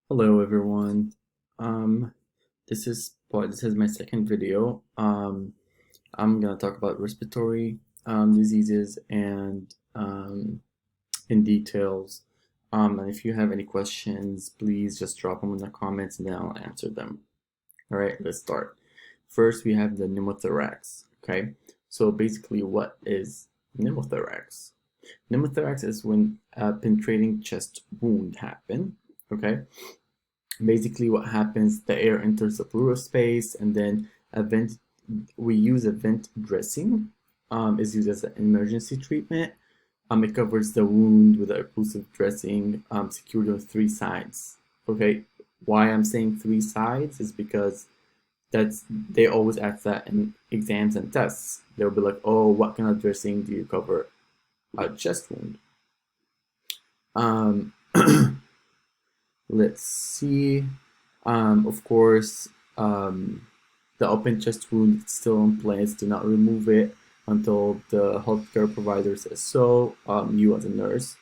Hello everyone. Um, this is my second video. I'm gonna talk about respiratory diseases and in details. And if you have any questions, please just drop them in the comments and then I'll answer them. All right, let's start. First, we have the pneumothorax. Okay, so basically, what is pneumothorax? Pneumothorax is when a penetrating chest wound happen. Okay, basically what happens, the air enters the pleural space and then a vent, we use a vent dressing, is used as an emergency treatment. It covers the wound with an occlusive dressing, secured on three sides. Okay, why I'm saying three sides is because they always ask that in exams and tests. They'll be like, oh, what kind of dressing do you cover a chest wound? um let's see. Of course, the open chest wound is still in place. Do not remove it until the healthcare provider says so, you as a nurse.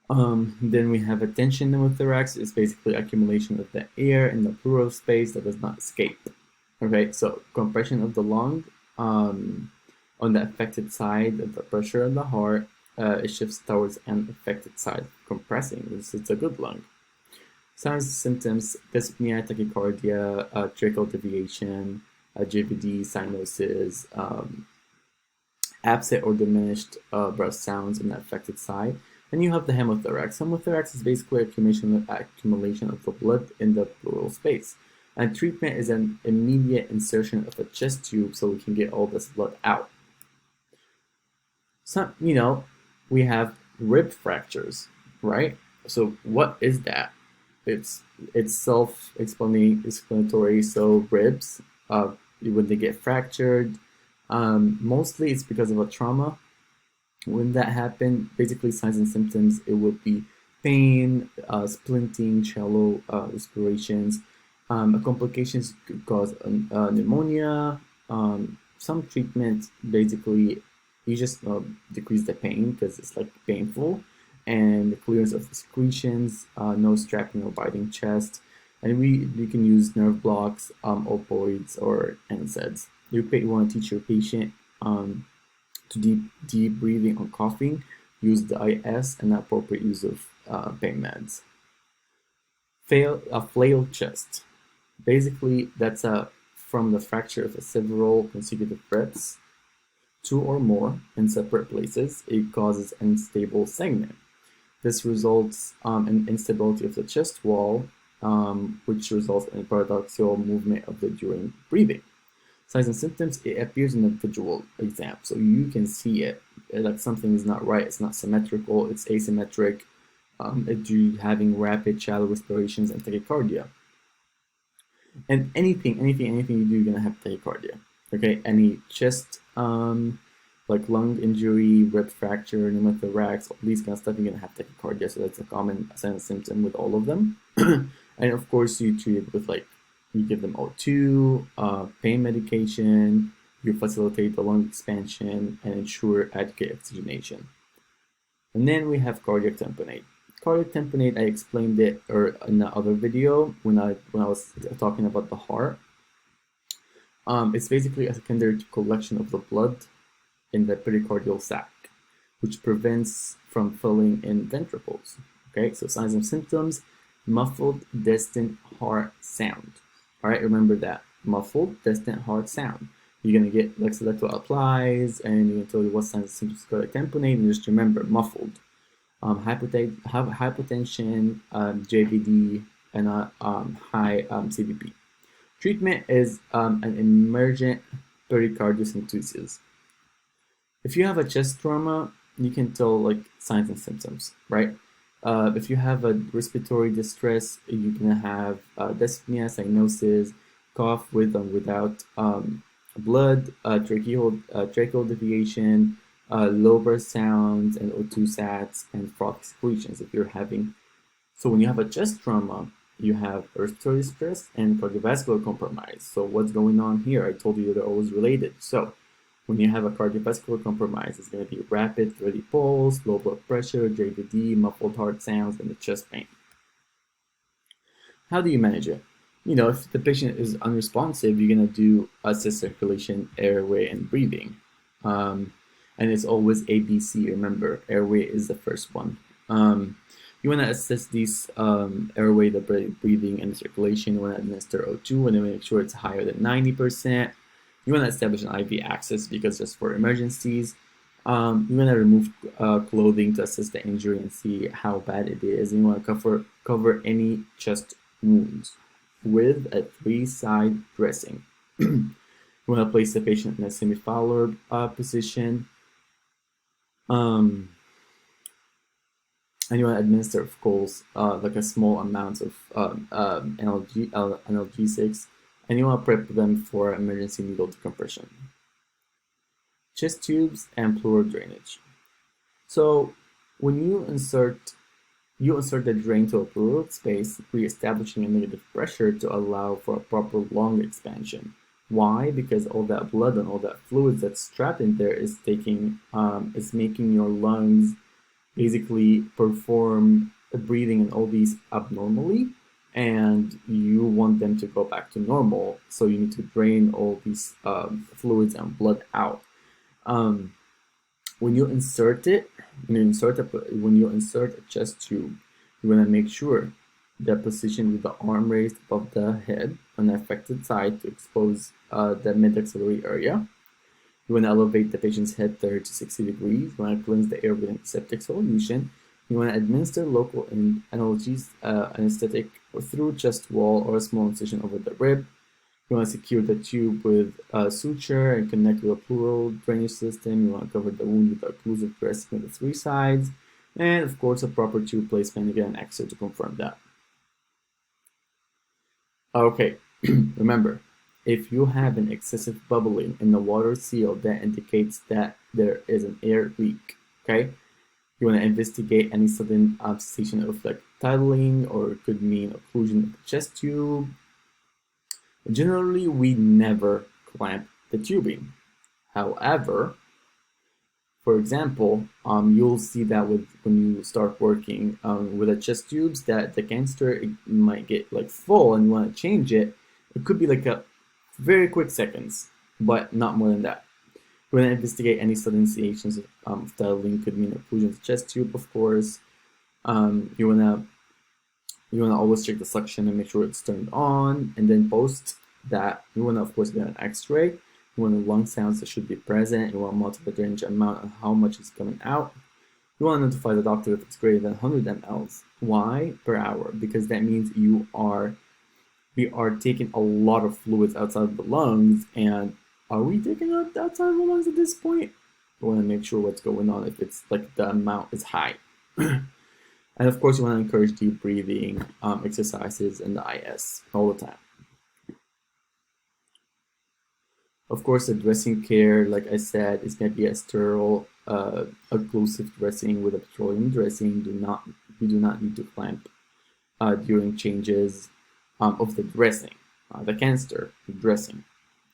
Then we have a tension pneumothorax. It's basically accumulation of the air in the pleural space that does not escape. Okay, so compression of the lung, on the affected side of the pressure of the heart, it shifts towards an affected side, compressing. It's a good lung. Signs and symptoms: dyspnea, tachycardia, tracheal deviation, JVD, cyanosis, absent or diminished breath sounds in the affected side. And you have the hemothorax. Hemothorax is basically accumulation of the blood in the pleural space. And treatment is an immediate insertion of a chest tube so we can get all this blood out. So, we have rib fractures, right? So what is that? It's self-explanatory. So ribs, when they get fractured, mostly it's because of a trauma. When that happened, basically signs and symptoms, it would be pain, splinting, shallow respirations. Complications could cause pneumonia. Some treatment, basically, you just decrease the pain because it's like painful, and the clearance of secretions, no strapping or biting chest. And we can use nerve blocks, opioids, or NSAIDs. You want to teach your patient to deep breathing or coughing, use the IS and appropriate use of pain meds. A flailed chest. Basically, that's from the fracture of several consecutive ribs, two or more in separate places. It causes unstable segment. This results in instability of the chest wall, which results in paradoxical movement of the during breathing. Signs and symptoms: it appears in the visual exam, so you can see it, like something is not right. It's not symmetrical, it's asymmetric. It's you having rapid shallow respirations and tachycardia. And anything you do, you're gonna have tachycardia. Okay, any chest, like lung injury, rib fracture, pneumothorax, all these kind of stuff, you're gonna have tachycardia. So that's a common sign and symptom with all of them. And of course, you treat it with you give them O2, pain medication, you facilitate the lung expansion and ensure adequate oxygenation. And then we have cardiac tamponade. Cardiac tamponade, I explained it in the other video when I was talking about the heart. It's basically a secondary collection of the blood in the pericardial sac, which prevents from filling in ventricles. Okay, so signs and symptoms: muffled, distant, heart sound. All right, remember that. Muffled, distant, hard sound. You're going to get Lexalecto applies, and you're going to tell you what signs and symptoms of cardiac tamponade, and just remember, muffled. Hypotension, JVD, and high CVP. Treatment is an emergent pericardiocentesis. If you have a chest trauma, you can tell signs and symptoms, right? If you have a respiratory distress, you can have dyspnea, cyanosis, cough with and without blood, tracheal deviation, low breath sounds, and O2 sats, and froth excretions. So when you have a chest trauma, you have respiratory distress and cardiovascular compromise. So what's going on here? I told you they're always related. So when you have a cardiovascular compromise, it's going to be rapid, steady pulse, low blood pressure, JVD, muffled heart sounds, and the chest pain. How do you manage it? If the patient is unresponsive, you're gonna do assess circulation, airway, and breathing. Um, and it's always ABC. Remember, airway is the first one. You want to assess these airway, the breathing, and the circulation. You want to administer O2 and then make sure it's higher than 90%. You want to establish an IV access because just for emergencies. You want to remove clothing to assess the injury and see how bad it is. And you want to cover any chest wounds with a 3-side dressing. You want to place the patient in a semi-Fowler position. And you want to administer, of course, like a small amount of analgesics, and you want to prep them for emergency needle decompression. Chest tubes and pleural drainage. So when you insert the drain to a pleural space, re-establishing a negative pressure to allow for a proper lung expansion. Why? Because all that blood and all that fluid that's trapped in there is making your lungs basically perform breathing and all these abnormally, and you want them to go back to normal. So you need to drain all these fluids and blood out. When you insert a chest tube, you want to make sure that position with the arm raised above the head on the affected side to expose the mid-axillary area. You want to elevate the patient's head 30 to 60 degrees. You want to cleanse the air with antiseptic solution. You want to administer local anesthetic through chest wall or a small incision over the rib. You want to secure the tube with a suture and connect with a pleural drainage system. You want to cover the wound with occlusive dressing on the 3 sides. And of course, a proper tube placement. You get an X-ray to confirm that. Okay, remember, if you have an excessive bubbling in the water seal, that indicates that there is an air leak. Okay, you want to investigate any sudden cessation of like tidling, or it could mean occlusion of the chest tube. Generally, we never clamp the tubing. However, for example, you'll see that when you start working with the chest tubes, that the canister might get like full and you want to change it. It could be like a very quick seconds, but not more than that. You want to investigate any sudden cessations of tidling. Could mean occlusion of the chest tube, of course. You wanna always check the suction and make sure it's turned on, and then post that you wanna of course get an X-ray. You want the lung sounds that should be present. You want to multiply the drainage amount and how much is coming out. You want to notify the doctor if it's greater than 100 mLs. Why? Per hour, because that means we are taking a lot of fluids outside of the lungs. And are we taking out outside of the lungs at this point? You want to make sure what's going on if it's like the amount is high. And of course, you want to encourage deep breathing exercises in the IS all the time. Of course, the dressing care, like I said, is going to be a sterile, occlusive dressing with a petroleum dressing. We do not need to clamp during changes of the dressing, the canister, the dressing.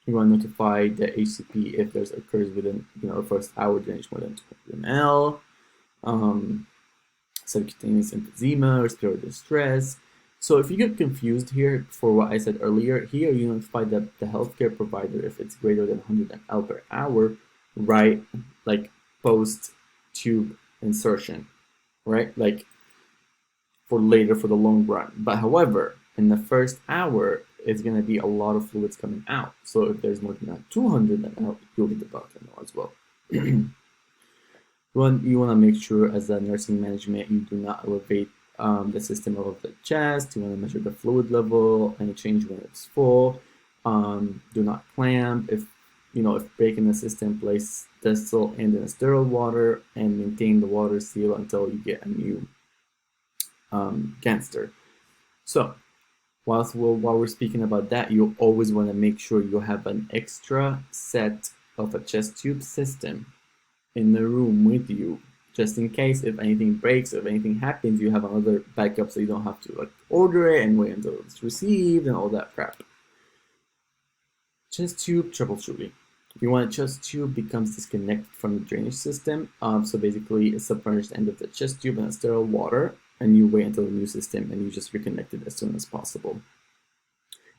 You want to notify the HCP if there's occurs within the first hour drainage more than 200 ml. Subcutaneous emphysema, respiratory distress. So if you get confused here for what I said earlier, here you notify the healthcare provider if it's greater than 100 ml per hour, right? Like post tube insertion, right? Like for later for the long run. But however, in the first hour, it's going to be a lot of fluids coming out. So if there's more than 200 ml, you'll get the doctor know as well. You want to make sure as a nursing management, you do not elevate the system above the chest. You want to measure the fluid level and change when it's full. Do not clamp. If breaking the system, place the still in the sterile water and maintain the water seal until you get a new canister. So while we're speaking about that, you always want to make sure you have an extra set of a chest tube system in the room with you, just in case if anything breaks, if anything happens, you have another backup, so you don't have to order it and wait until it's received and all that crap. Chest tube troubleshooting. If you want a chest tube becomes disconnected from the drainage system, so basically a submerged end of the chest tube in a sterile water, and you wait until the new system and you just reconnect it as soon as possible.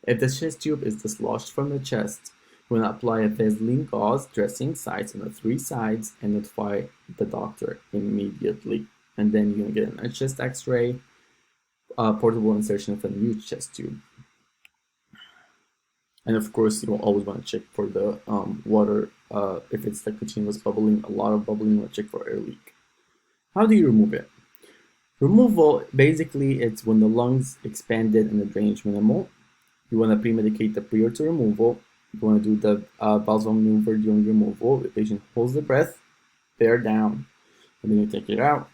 If the chest tube is dislodged from the chest, we're going to apply a Vaseline gauze dressing sites on the 3 sides and notify the doctor immediately. And then you're going to get a chest x-ray, portable insertion of a new chest tube. And of course, you will always want to check for the water. If it's like continuous bubbling, a lot of bubbling, you want to check for air leak. How do you remove it? Removal, basically, it's when the lungs expanded and the drainage minimal. You want to pre-medicate the prior to removal. You want to do the valve maneuver during removal. The patient holds the breath, bear down, and then you take it out.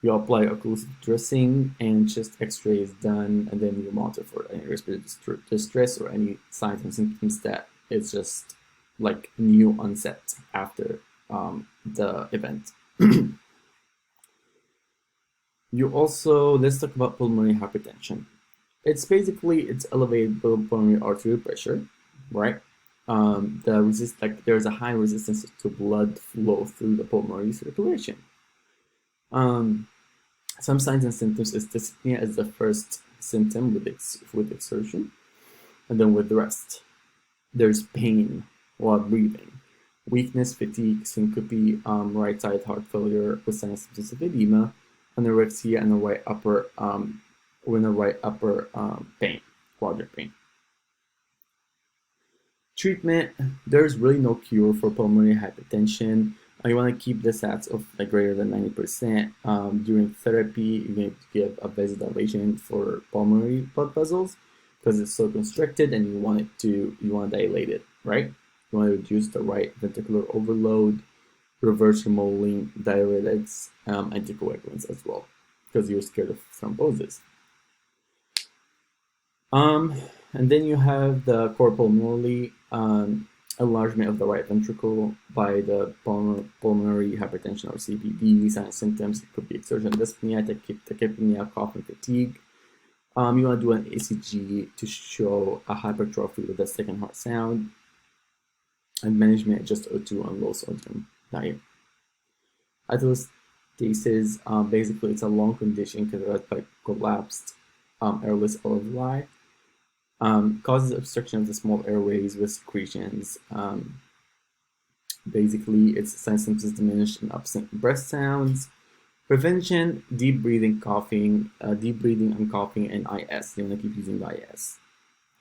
You apply occlusive dressing and chest x-ray is done, and then you monitor for any respiratory distress or any signs and symptoms that it's just like new onset after the event. You also, let's talk about pulmonary hypertension. It's elevated pulmonary arterial pressure, right? There's a high resistance to blood flow through the pulmonary circulation. Some signs and symptoms is dyspnea as the first symptom with exertion, and then with the rest, there's pain while breathing, weakness, fatigue, syncope, right side heart failure with signs and symptoms of edema, anorexia, and a right upper pain, quadrant pain. Treatment, there's really no cure for pulmonary hypertension. You want to keep the sats of like greater than 90%. During therapy, you're going to give a vasodilation for pulmonary blood vessels because it's so constricted, and you want to dilate it, right? You want to reduce the right ventricular overload, reverse remodeling, diuretics, anticoagulants as well, because you're scared of thrombosis. And then you have the core pulmonary enlargement of the right ventricle by the pulmonary hypertension or CPD. Signs and symptoms, it could be exertion, dyspnea, tachypnea, cough, and fatigue. You want to do an ECG to show a hypertrophy with a second heart sound. And management, just O2 on low sodium diet. Atelostasis, basically it's a lung condition characterized by collapsed airless alveoli. Causes obstruction of the small airways with secretions. Basically, its symptoms diminished and absent breath sounds. Prevention, deep breathing, coughing, and coughing, and IS. You want to keep using the IS.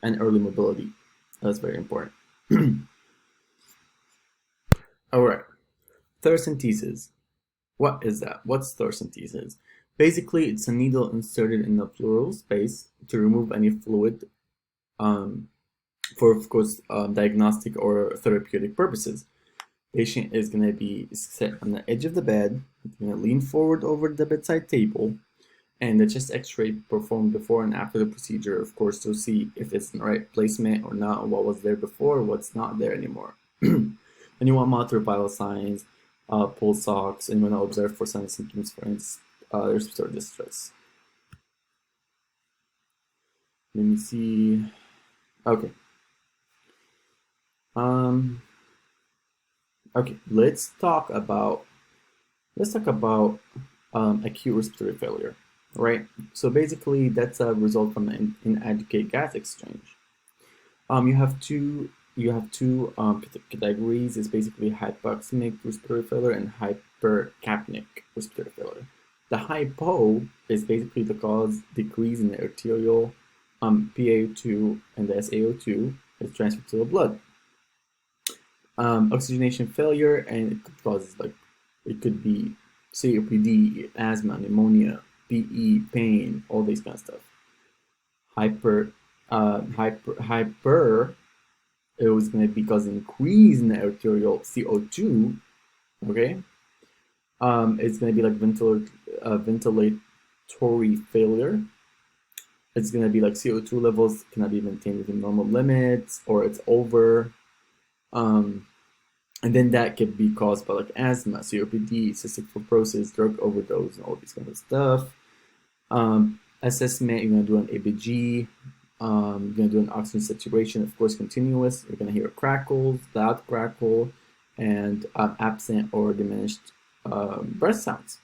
And early mobility. That's very important. All right. Thoracentesis. What is that? What's thoracentesis? Basically, it's a needle inserted in the pleural space to remove any fluid for, of course, diagnostic or therapeutic purposes. Patient is going to be set on the edge of the bed, going to lean forward over the bedside table, and the chest x-ray performed before and after the procedure, of course, to see if it's in the right placement or not, or what was there before, or what's not there anymore. And you want to monitor vital signs, pulse ox, and you want to observe for signs and symptoms, for instance, respiratory distress. Let me see. Okay. Okay, let's talk about acute respiratory failure, right? So basically, that's a result from an inadequate gas exchange. You have two categories. It's basically hypoxemic respiratory failure and hypercapnic respiratory failure. The hypo is basically the cause decrease in the arterial PaO2 and the SaO2 is transferred to the blood. Oxygenation failure, and it could cause it could be COPD, asthma, pneumonia, PE, pain, all these kind of stuff. Hyper, it was going to be causing increase in the arterial CO2. Okay, it's going to be like ventilatory failure. It's going to be like CO2 levels cannot be maintained within normal limits, or it's over. And then that could be caused by like asthma, COPD, cystic fibrosis, drug overdose, and all this kind of stuff. Assessment, you're going to do an ABG. You're going to do an oxygen saturation, of course, continuous. You're going to hear crackles, loud crackle, and absent or diminished breath sounds.